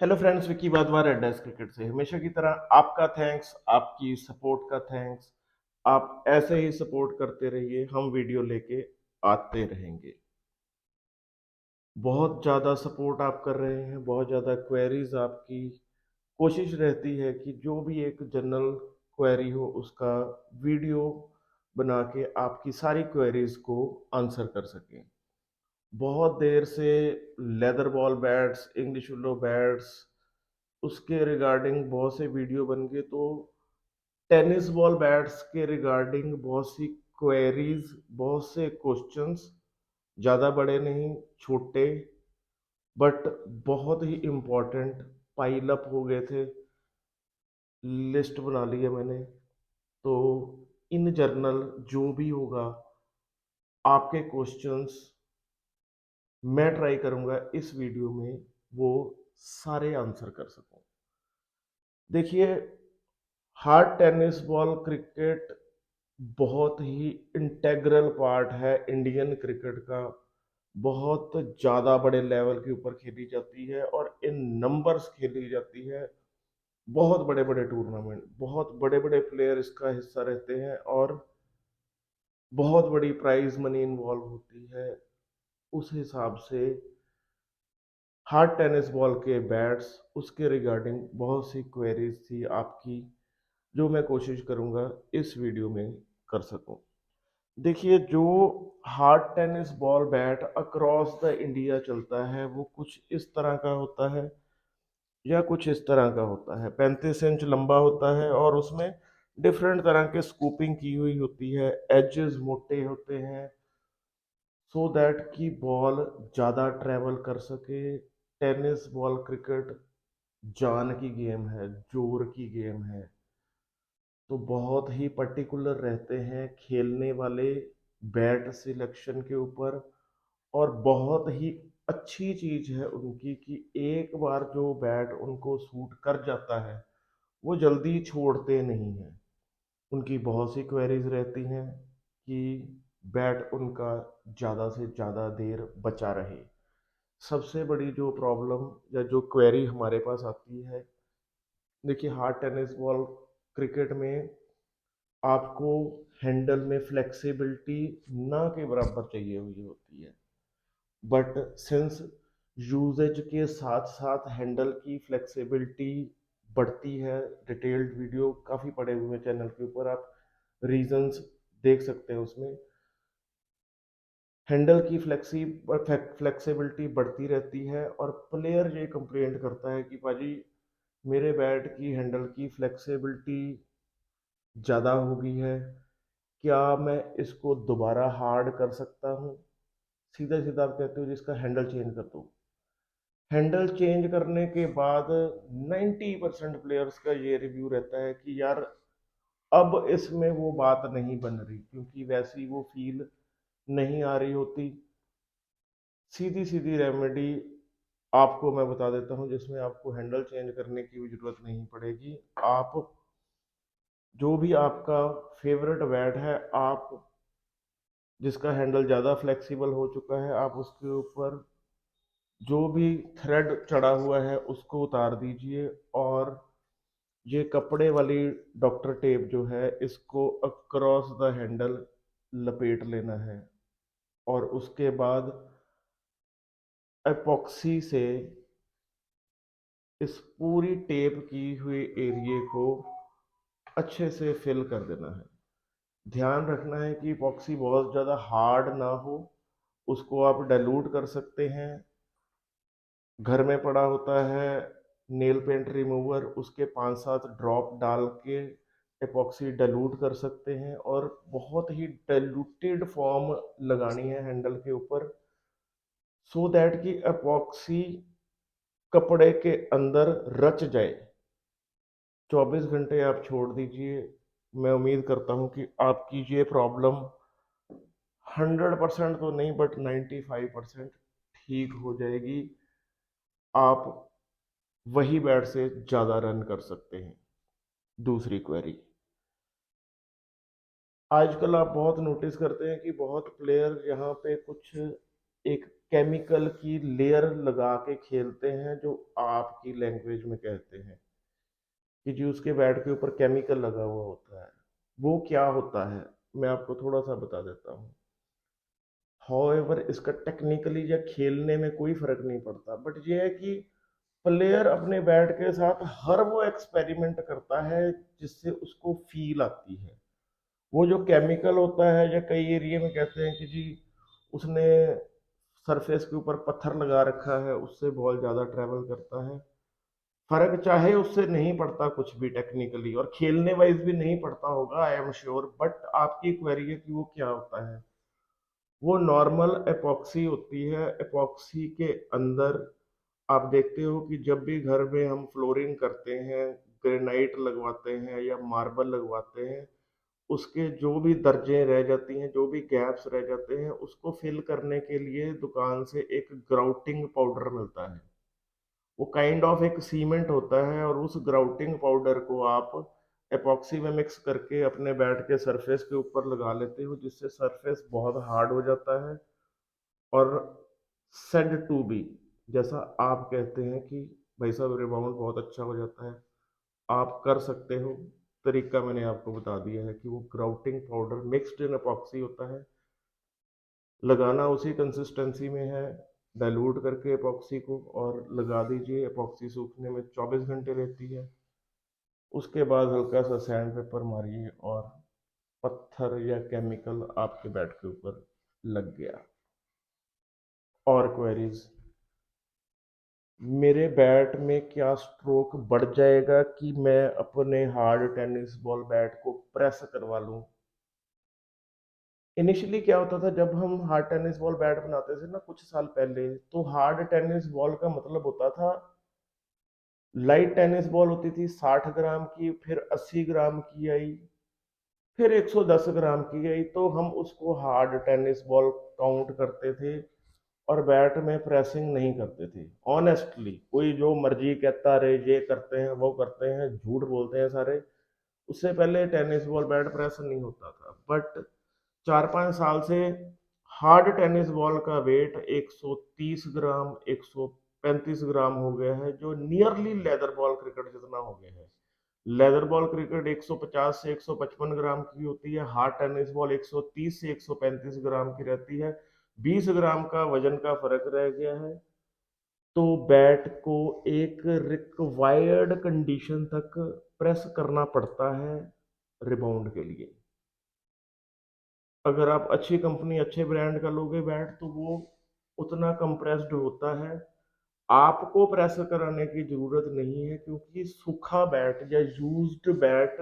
Hello friends, Vicky Wadhwa red desk cricket से। हमेशा की तरह आपका थैंक्स, आपकी सपोर्ट का थैंक्स। आप ऐसे ही सपोर्ट करते रहिए, हम वीडियो लेके आते रहेंगे। बहुत ज़्यादा सपोर्ट आप कर रहे हैं, बहुत ज़्यादा क्वेरीज आपकी। कोशिश रहती है कि जो भी एक जनरल क्वेरी हो उसका वीडियो बना के आपकी सारी क्वेरीज को आंसर कर सकें। बहुत देर से leather ball bats, English willow bats, उसके रिगार्डिंग बहुत से वीडियो बन गए। तो टेनिस बॉल बैट्स के रिगार्डिंग बहुत सी क्वेरीज, बहुत से क्वेश्चंस, ज़्यादा बड़े नहीं, छोटे, बट बहुत ही इम्पोर्टेंट पाइल अप हो गए थे। लिस्ट बना ली है मैंने। तो इन जर्नल जो भी होगा, आपके क्वेश्चंस मैं ट्राई करूंगा इस वीडियो में वो सारे आंसर कर सकूं। देखिए, हार्ड टेनिस बॉल क्रिकेट बहुत ही इंटेग्रल पार्ट है इंडियन क्रिकेट का। बहुत ज़्यादा बड़े लेवल के ऊपर खेली जाती है और इन नंबर्स खेली जाती है। बहुत बड़े बड़े टूर्नामेंट, बहुत बड़े बड़े प्लेयर इसका हिस्सा रहते हैं और बहुत बड़ी प्राइज मनी इन्वॉल्व होती है। उस हिसाब से हार्ड टेनिस बॉल के बैट्स, उसके रिगार्डिंग बहुत सी क्वेरीज थी आपकी, जो मैं कोशिश करूंगा इस वीडियो में कर सकूं। देखिए, जो hard tennis ball bat across the India चलता है वो कुछ इस तरह का होता है या कुछ इस तरह का होता है। 35 इंच लंबा होता है और उसमें डिफरेंट तरह के स्कूपिंग की हुई होती है। एजेस मोटे होते हैं सो दैट कि बॉल ज़्यादा ट्रेवल कर सके। टेनिस बॉल क्रिकेट जान की गेम है, जोर की गेम है। तो बहुत ही पर्टिकुलर रहते हैं खेलने वाले बैट सिलेक्शन के ऊपर। और बहुत ही अच्छी चीज है उनकी कि एक बार जो बैट उनको सूट कर जाता है वो जल्दी छोड़ते नहीं हैं। उनकी बहुत सी क्वेरीज रहती हैं कि बैट उनका ज़्यादा से ज़्यादा देर बचा रहे। सबसे बड़ी जो प्रॉब्लम या जो क्वेरी हमारे पास आती है, देखिए, हार्ड टेनिस बॉल क्रिकेट में आपको हैंडल में फ्लेक्सिबिलिटी ना के बराबर चाहिए हुई होती है। बट सिंस यूजेज के साथ साथ हैंडल की फ्लेक्सिबिलिटी बढ़ती है। डिटेल्ड वीडियो काफ़ी पड़े हुए हैं चैनल के ऊपर, आप रीजंस देख सकते हैं उसमें। हैंडल की फ्लेक्सिबिलिटी बढ़ती रहती है और प्लेयर ये कंप्लेंट करता है कि पाजी, मेरे बैट की हैंडल की फ्लेक्सिबिलिटी ज़्यादा हो गई है, क्या मैं इसको दोबारा हार्ड कर सकता हूँ? सीधा सीधा आप कहते हो जिसका हैंडल चेंज कर दो। हैंडल चेंज करने के बाद 90% प्लेयर्स का ये रिव्यू रहता है कि यार, अब इसमें वो बात नहीं बन रही, क्योंकि वैसी वो फील नहीं आ रही होती। सीधी सीधी रेमेडी आपको मैं बता देता हूँ जिसमें आपको हैंडल चेंज करने की भी जरूरत नहीं पड़ेगी। आप जो भी आपका फेवरेट बैट है, आप जिसका हैंडल ज़्यादा फ्लेक्सिबल हो चुका है, आप उसके ऊपर जो भी थ्रेड चढ़ा हुआ है उसको उतार दीजिए और ये कपड़े वाली डॉक्टर टेप जो है इसको अक्रॉस द हैंडल लपेट लेना है। और उसके बाद एपॉक्सी से इस पूरी टेप की हुई एरिए को अच्छे से फिल कर देना है। ध्यान रखना है कि एपॉक्सी बहुत ज़्यादा हार्ड ना हो। उसको आप डाइल्यूट कर सकते हैं। घर में पड़ा होता है नेल पेंट रिमूवर, उसके 5-7 ड्रॉप डाल के एपॉक्सी डाइल्यूट कर सकते हैं और बहुत ही डाइल्यूटेड फॉर्म लगानी है हैंडल के ऊपर, सो दैट कि एपॉक्सी कपड़े के अंदर रच जाए। 24 घंटे आप छोड़ दीजिए। मैं उम्मीद करता हूँ कि आपकी ये प्रॉब्लम 100% तो नहीं बट 95% ठीक हो जाएगी। आप वही बैट से ज़्यादा रन कर सकते हैं। दूसरी क्वेरी, आजकल आप बहुत नोटिस करते हैं कि बहुत प्लेयर यहाँ पे कुछ एक केमिकल की लेयर लगा के खेलते हैं, जो आपकी लैंग्वेज में कहते हैं कि जी उसके बैट के ऊपर केमिकल लगा हुआ होता है। वो क्या होता है, मैं आपको थोड़ा सा बता देता हूँ। हाउएवर इसका टेक्निकली या खेलने में कोई फर्क नहीं पड़ता, बट ये है कि प्लेयर अपने बैट के साथ हर वो एक्सपेरिमेंट करता है जिससे उसको फील आती है। वो जो केमिकल होता है, या कई एरिया में कहते हैं कि जी उसने सरफेस के ऊपर पत्थर लगा रखा है, उससे बॉल ज्यादा ट्रेवल करता है। फर्क चाहे उससे नहीं पड़ता कुछ भी टेक्निकली, और खेलने वाइज भी नहीं पड़ता होगा, आई एम श्योर, बट आपकी क्वेरी है कि वो क्या होता है। वो नॉर्मल एपॉक्सी होती है। एपॉक्सी के अंदर आप देखते हो कि जब भी घर में हम फ्लोरिंग करते हैं, ग्रेनाइट लगवाते हैं या मार्बल लगवाते हैं, उसके जो भी दर्जें रह जाती हैं, जो भी गैप्स रह जाते हैं, उसको फिल करने के लिए दुकान से एक ग्राउटिंग पाउडर मिलता है। वो काइंड ऑफ एक सीमेंट होता है, और उस ग्राउटिंग पाउडर को आप एपॉक्सी में मिक्स करके अपने बैट के सरफेस के ऊपर लगा लेते हो, जिससे सरफेस बहुत हार्ड हो जाता है। और सेड टू बी, जैसा आप कहते हैं कि भाई साहब रिबाउंड बहुत अच्छा हो जाता है, आप कर सकते हो। तरीका मैंने आपको बता दिया है कि वो ग्राउटिंग पाउडर मिक्स्ड इन एपॉक्सी होता है। लगाना उसी कंसिस्टेंसी में है, डाइल्यूट करके एपॉक्सी को, और लगा दीजिए। एपॉक्सी सूखने में 24 घंटे लेती है। उसके बाद हल्का सा सैंड पेपर मारिए और पत्थर या केमिकल आपके बैट के ऊपर लग गया। और क्वेरीज? मेरे बैट में क्या स्ट्रोक बढ़ जाएगा कि मैं अपने हार्ड टेनिस बॉल बैट को प्रेस करवा लूं? इनिशियली क्या होता था, जब हम हार्ड टेनिस बॉल बैट बनाते थे ना कुछ साल पहले, तो हार्ड टेनिस बॉल का मतलब होता था, लाइट टेनिस बॉल होती थी 60 ग्राम की, फिर 80 ग्राम की आई, फिर 110 ग्राम की आई, तो हम उसको हार्ड टेनिस बॉल काउंट करते थे और बैट में प्रेसिंग नहीं करते थे। ऑनेस्टली कोई जो मर्जी कहता रहे, ये करते हैं वो करते हैं, झूठ बोलते हैं सारे। उससे पहले टेनिस बॉल बैट प्रेस नहीं होता था, बट 4-5 साल से हार्ड टेनिस बॉल का वेट 130 ग्राम, 135 ग्राम हो गया है, जो नियरली लेदर बॉल क्रिकेट जितना हो गया है। लेदर बॉल क्रिकेट 150 से 155 ग्राम की होती है, हार्ड टेनिस बॉल 130 से 135 ग्राम की रहती है। 20 ग्राम का वजन का फर्क रह गया है। तो बैट को एक रिक्वायर्ड कंडीशन तक प्रेस करना पड़ता है रिबाउंड के लिए। अगर आप अच्छी कंपनी, अच्छे ब्रांड का लोगे बैट, तो वो उतना कंप्रेस्ड होता है। आपको प्रेस कराने की जरूरत नहीं है, क्योंकि सूखा बैट या यूज्ड बैट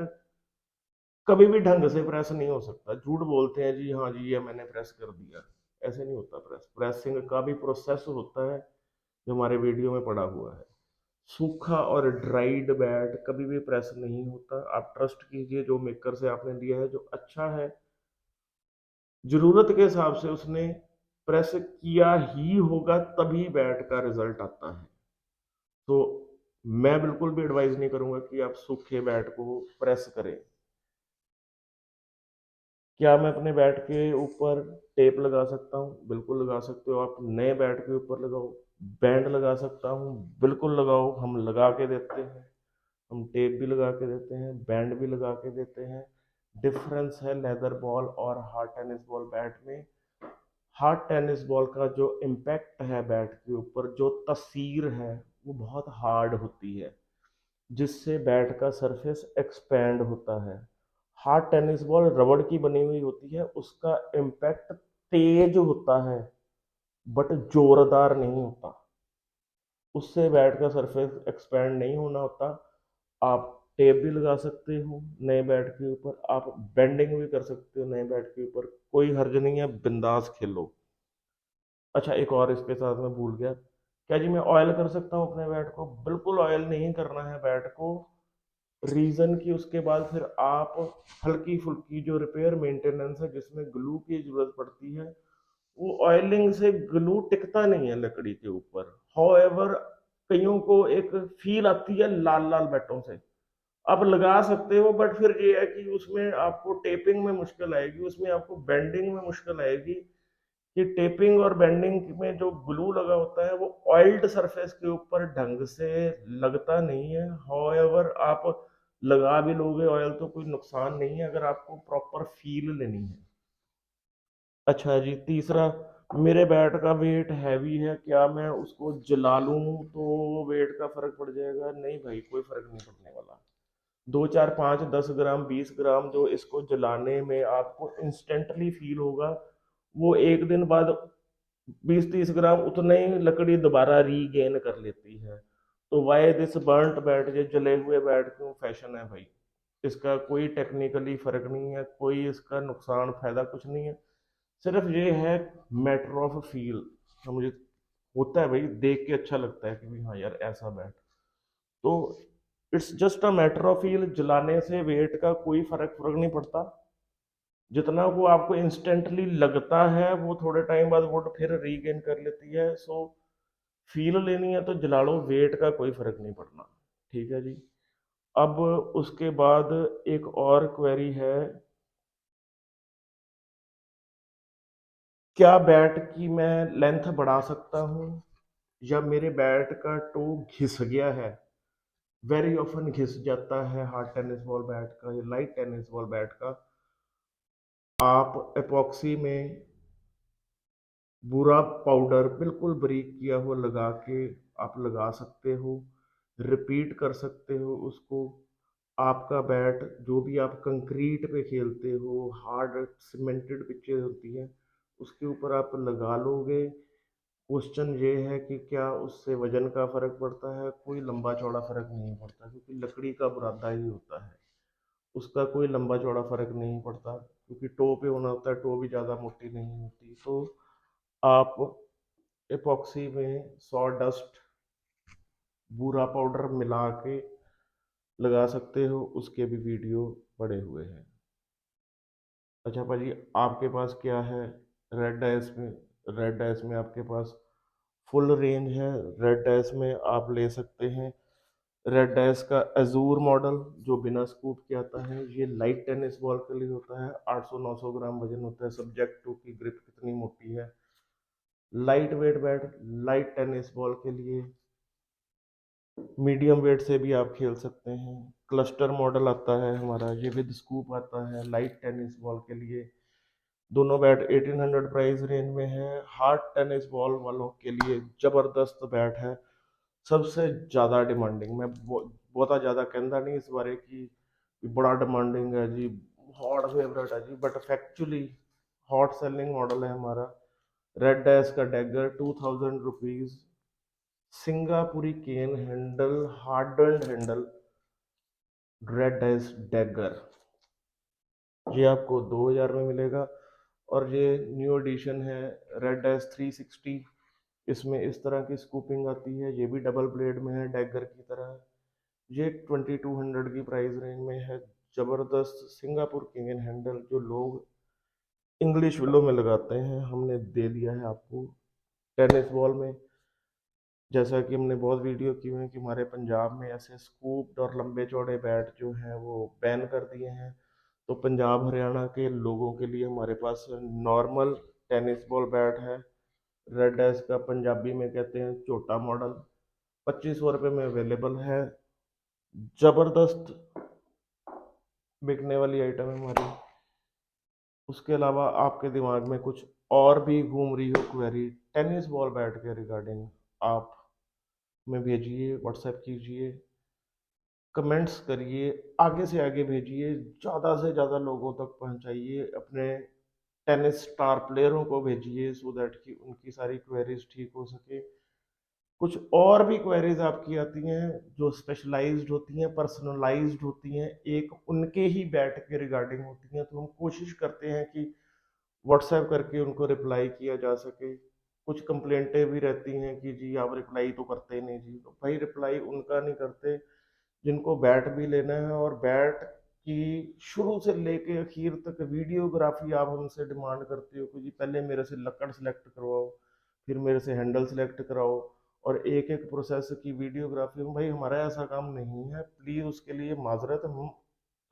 कभी भी ढंग से प्रेस नहीं हो सकता। झूठ बोलते हैं जी, हाँ जी ये मैंने प्रेस कर दिया, ऐसे नहीं होता। प्रेसिंग का भी प्रोसेस होता है, जो हमारे वीडियो में पड़ा हुआ है। सूखा और ड्राइड बैट कभी भी प्रेस नहीं होता। आप ट्रस्ट कीजिए, जो मेकर से आपने लिया है, जो अच्छा है, जरूरत के हिसाब से उसने प्रेस किया ही होगा, तभी बैट का रिजल्ट आता है। तो मैं बिल्कुल भी एडवाइज नहीं करूंगा कि आप सूखे बैट को प्रेस करें। क्या मैं अपने बैट के ऊपर टेप लगा सकता हूँ? बिल्कुल लगा सकते हो। आप नए बैट के ऊपर लगाओ। बैंड लगा सकता हूँ? बिल्कुल लगाओ, हम लगा के देते हैं। हम टेप भी लगा के देते हैं, बैंड भी लगा के देते हैं। डिफरेंस है लेदर बॉल और हार्ड टेनिस बॉल बैट में। हार्ड टेनिस बॉल का जो इम्पैक्ट है बैट के ऊपर, जो तसीर है, वो बहुत हार्ड होती है, जिससे बैट का सरफेस एक्सपैंड होता है। हार्ड टेनिस बॉल रबड़ की बनी हुई होती है, उसका इम्पैक्ट तेज होता है, बट जोरदार नहीं होता। उससे बैट का सरफेस एक्सपैंड नहीं होना होता। आप टेप भी लगा सकते हो नए बैट के ऊपर, आप बेंडिंग भी कर सकते हो नए बैट के ऊपर, कोई हर्ज नहीं है, बिंदास खेलो। अच्छा, एक और इसके साथ मैं भूल गया, क्या जी मैं ऑयल कर सकता हूँ अपने बैट को? बिल्कुल ऑयल नहीं करना है बैट को। रीजन कि उसके बाद फिर आप हल्की फुल्की जो रिपेयर मेंटेनेंस है, जिसमें ग्लू की जरूरत पड़ती है, वो ऑयलिंग से ग्लू टिकता नहीं है लकड़ी के ऊपर। हाउएवर कईयों को एक फील आती है लाल लाल बैटों से, आप लगा सकते हो, बट फिर ये है कि उसमें आपको टेपिंग में मुश्किल आएगी, उसमें आपको बेंडिंग में मुश्किल आएगी, कि टेपिंग और बेंडिंग में जो ग्लू लगा होता है वो ऑयल्ड सरफेस के ऊपर ढंग से लगता नहीं है। हाउएवर आप लगा भी लोगे ऑयल तो कोई नुकसान नहीं है, अगर आपको प्रॉपर फील लेनी है। अच्छा जी, तीसरा, मेरे बैट का वेट हैवी है, क्या मैं उसको जला लूं तो वेट का फर्क पड़ जाएगा? नहीं भाई, कोई फर्क नहीं पड़ने वाला। 2 4 5 10 ग्राम 20 ग्राम जो इसको जलाने में आपको इंस्टेंटली फील होगा, वो एक दिन बाद 20 30 ग्राम उतने ही लकड़ी दोबारा रीगेन कर लेती है। तो वाई दिस बर्ंट बैट, ये जले हुए बैट क्यों फैशन है भाई? इसका कोई टेक्निकली फर्क नहीं है, कोई इसका नुकसान फायदा कुछ नहीं है। सिर्फ ये है मैटर ऑफ फील। तो मुझे होता है भाई, देख के अच्छा लगता है कि भाई हाँ यार ऐसा बैट। तो it's just a matter of feel, जलाने से वेट का कोई फर्क फर्क नहीं पड़ता। जितना वो आपको इंस्टेंटली लगता है वो थोड़े टाइम बाद वो फिर रीगेन कर लेती है। सो फील लेनी है तो जला लो, वेट का कोई फर्क नहीं पड़ना। ठीक है जी। अब उसके बाद एक और क्वेरी है, क्या बैट की मैं लेंथ बढ़ा सकता हूँ, या मेरे बैट का टो घिस गया है? वेरी ऑफन घिस जाता है हार्ड टेनिस बॉल बैट का या लाइट टेनिस बॉल बैट का। आप एपॉक्सी में बुरा पाउडर बिल्कुल बारीक किया हुआ लगा के आप लगा सकते हो, रिपीट कर सकते हो उसको। आपका बैट जो भी आप कंक्रीट पे खेलते हो, हार्ड सीमेंटेड पिचेस होती हैं, उसके ऊपर आप लगा लोगे। क्वेश्चन ये है कि क्या उससे वजन का फर्क पड़ता है? कोई लंबा चौड़ा फर्क नहीं पड़ता, क्योंकि लकड़ी का बुरादा ही होता है, उसका कोई लंबा चौड़ा फर्क नहीं पड़ता, क्योंकि टो पे होना होता है, टो भी ज़्यादा मोटी नहीं होती। तो आप एपॉक्सी में सॉ डस्ट बूरा पाउडर मिला के लगा सकते हो, उसके भी वीडियो पड़े हुए हैं। अच्छा भाजी, आपके पास क्या है? रेड डाइस में, रेड डाइस में आपके पास फुल रेंज है। रेड डाइस में आप ले सकते हैं रेड डाइस का एजूर मॉडल जो बिना स्कूप के आता है। ये लाइट टेनिस बॉल के लिए होता है, 800 900 ग्राम वजन होता है, सब्जेक्ट टू की ग्रिप कितनी मोटी है। Light weight bat light tennis ball के लिए, मीडियम वेट से भी आप खेल सकते हैं। क्लस्टर मॉडल आता है हमारा, ये विद स्कूप आता है लाइट टेनिस बॉल के लिए। दोनों बैट 1800 प्राइस रेंज में है। हार्ड टेनिस बॉल वालों के लिए जबरदस्त बैट है, सबसे ज़्यादा डिमांडिंग। मैं बहुत ज़्यादा कहता नहीं इस बारे की बड़ा डिमांडिंग है जी, हॉट फेवरेट है जी, but factually hot selling model है हमारा रेड डैश का डैगर। 2000 रुपीज़, सिंगापुरी cane handle, hardened handle, red dash dagger, ये आपको 2000 में मिलेगा। और ये न्यू एडिशन है रेड डैश 360, इसमें इस तरह की स्कूपिंग आती है, ये भी डबल ब्लेड में है डैगर की तरह। ये 2200 की प्राइस रेंज में है। जबरदस्त सिंगापुर किंग हैंडल जो लोग इंग्लिश विलो में लगाते हैं, हमने दे दिया है आपको टेनिस बॉल में। जैसा कि हमने बहुत वीडियो की हुई है कि हमारे पंजाब में ऐसे स्कूप्ड और लंबे चौड़े बैट जो हैं वो बैन कर दिए हैं, तो पंजाब हरियाणा के लोगों के लिए हमारे पास नॉर्मल टेनिस बॉल बैट है। रेड डैश का पंजाबी में कहते हैं छोटा मॉडल, 2500 रुपये में अवेलेबल है। जबरदस्त बिकने वाली आइटम है हमारी। उसके अलावा आपके दिमाग में कुछ और भी घूम रही हो क्वेरी टेनिस बॉल बैट के रिगार्डिंग, आप में भेजिए, व्हाट्सएप कीजिए, कमेंट्स करिए, आगे से आगे भेजिए, ज़्यादा से ज़्यादा लोगों तक पहुंचाइए, अपने टेनिस स्टार प्लेयरों को भेजिए, सो दैट कि उनकी सारी क्वेरीज ठीक हो सके। कुछ और भी क्वेरीज आपकी आती हैं जो स्पेशलाइज्ड होती हैं, पर्सनलाइज्ड होती हैं, एक उनके ही बैट के रिगार्डिंग होती हैं, तो हम कोशिश करते हैं कि व्हाट्सएप करके उनको रिप्लाई किया जा सके। कुछ कंप्लेंटें भी रहती हैं कि जी आप रिप्लाई तो करते नहीं जी, तो भाई रिप्लाई उनका नहीं करते जिनको बैट भी लेना है, और बैट की शुरू से लेके आखिर तक वीडियोग्राफी आप हमसे डिमांड करते हो कि जी पहले मेरे से लकड़ सेलेक्ट करवाओ, फिर मेरे से हैंडल सेलेक्ट कराओ, और एक एक प्रोसेस की वीडियोग्राफी। भाई हमारा ऐसा काम नहीं है, प्लीज़ उसके लिए माजरत, हम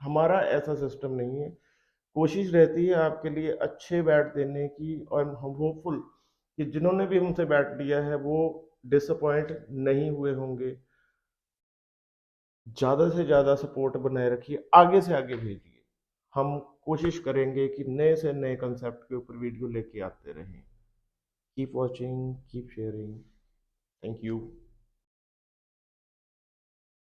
हमारा ऐसा सिस्टम नहीं है। कोशिश रहती है आपके लिए अच्छे बैट देने की, और हम होपफुल कि जिन्होंने भी हमसे बैट लिया है वो डिसअपॉइंट नहीं हुए होंगे। ज़्यादा से ज़्यादा सपोर्ट बनाए रखिए, आगे से आगे भेजिए। हम कोशिश करेंगे कि नए से नए कंसेप्ट के ऊपर वीडियो लेके आते रहें। Keep watching, keep sharing. Thank you.